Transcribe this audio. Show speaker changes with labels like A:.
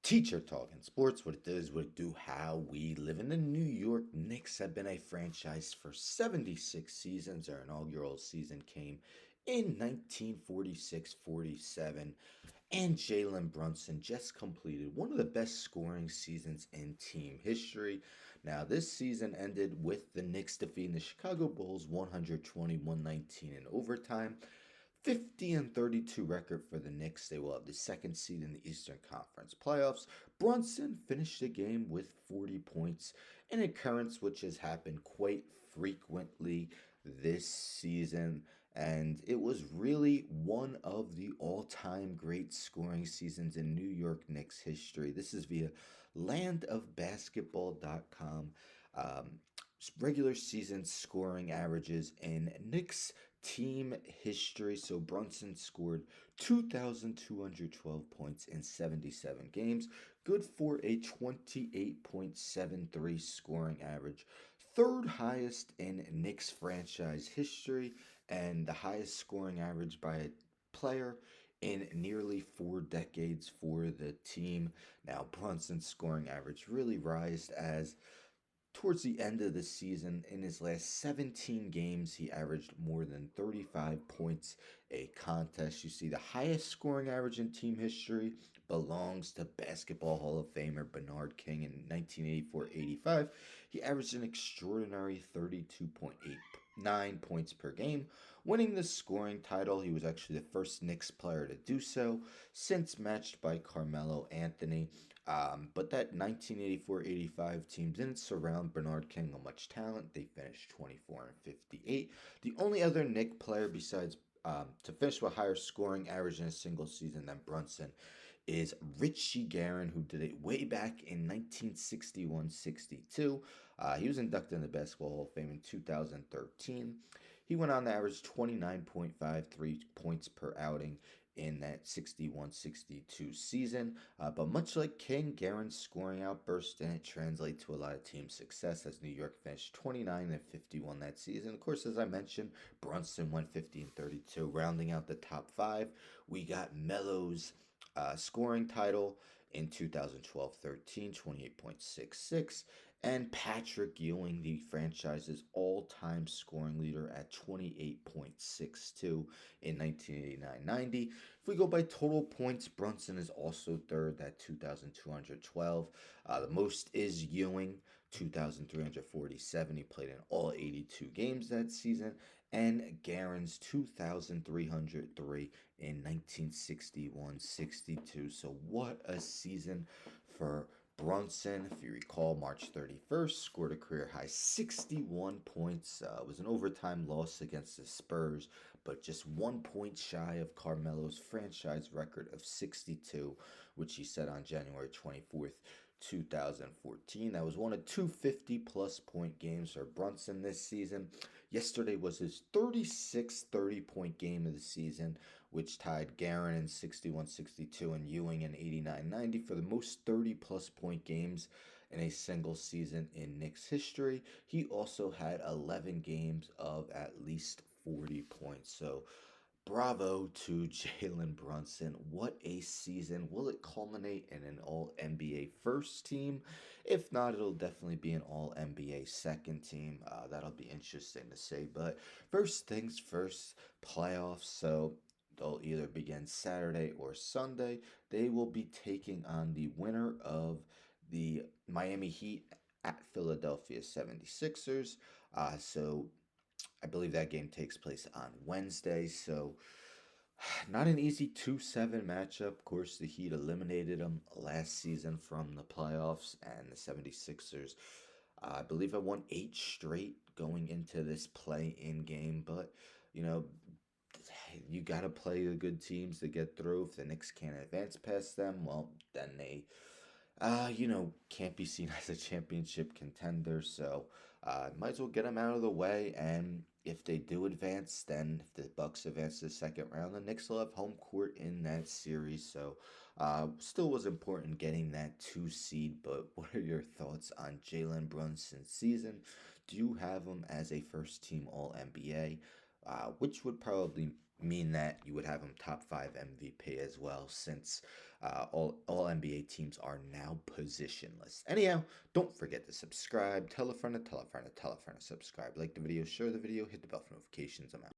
A: Teacher Talking Sports, what it does, what it do, how we live in the New York Knicks have been a franchise for 76 seasons. Their inaugural season came in 1946-47, and Jalen Brunson just completed one of the best scoring seasons in team history. Now, this season ended with the Knicks defeating the Chicago Bulls 120-119 in overtime. 50 and 32 record for the Knicks. They will have the second seed in the Eastern Conference playoffs. Brunson finished the game with 40 points, an occurrence which has happened quite frequently this season. And it was really one of the all time great scoring seasons in New York Knicks history. This is via landofbasketball.com. Regular season scoring averages in Knicks team history. So Brunson scored 2,212 points in 77 games, good for a 28.73 scoring average, third highest in Knicks franchise history, and the highest scoring average by a player in nearly 4 decades for the team. Now, Brunson's scoring average really rised as towards the end of the season, in his last 17 games, he averaged more than 35 points a contest. You see, the highest scoring average in team history belongs to Basketball Hall of Famer Bernard King in 1984-85. He averaged an extraordinary 32.89 points per game, winning the scoring title. He was actually the first Knicks player to do so, since matched by Carmelo Anthony. But that 1984-85 team didn't surround Bernard King with much talent. They finished 24 and 58. The only other Knick player besides to finish with higher scoring average in a single season than Brunson is Richie Guerin, who did it way back in 1961-62. He was inducted in the Basketball Hall of Fame in 2013. He went on to average 29.53 points per outing in that 61-62 season. But much like King, Guerin's scoring outburst didn't translate to a lot of team success as New York finished 29 and 51 that season. Of course, as I mentioned, Brunson went 50 and 32. Rounding out the top five, we got Melo's scoring title in 2012-13, 28.66, and Patrick Ewing, the franchise's all-time scoring leader at 28.62 in 1989-90. If we go by total points, Brunson is also third at 2,212. The most is Ewing, 2,347. He played in all 82 games that season. And Guerin's 2,303 in 1961-62. So what a season for Brunson. If you recall, March 31st, scored a career high 61 points. It was an overtime loss against the Spurs, but just 1 point shy of Carmelo's franchise record of 62, which he set on January 24th, 2014. That was one of two 50-plus point games for Brunson this season. Yesterday was his 36th 30-point game of the season, which tied Guerin in 61-62 and Ewing in 89-90 for the most 30-plus point games in a single season in Knicks history. He also had 11 games of at least 40 points. So bravo to Jalen Brunson. What a season. Will it culminate in an all NBA first team? If not, it'll definitely be an all NBA second team. That'll be interesting to see. But first things first, playoffs. So they'll either begin Saturday or Sunday. They will be taking on the winner of the Miami Heat at Philadelphia 76ers. So I believe that game takes place on Wednesday. So not an easy 2-7 matchup. Of course, the Heat eliminated them last season from the playoffs, and the 76ers, I believe, I won 8 straight going into this play-in game. But, you know, you got to play the good teams to get through. If the Knicks can't advance past them, well, then they can't be seen as a championship contender. So, might as well get them out of the way. And if they do advance, then if the Bucks advance to the second round, the Knicks will have home court in that series. So, still was important getting that 2 seed. But what are your thoughts on Jalen Brunson's season? Do you have him as a first team All NBA? Which would probably mean that you would have him top 5 MVP as well, since All NBA teams are now positionless. Anyhow, don't forget to subscribe. Tell a friend to tell a friend to tell a friend to subscribe. Like the video, share the video, hit the bell for notifications. I'm out.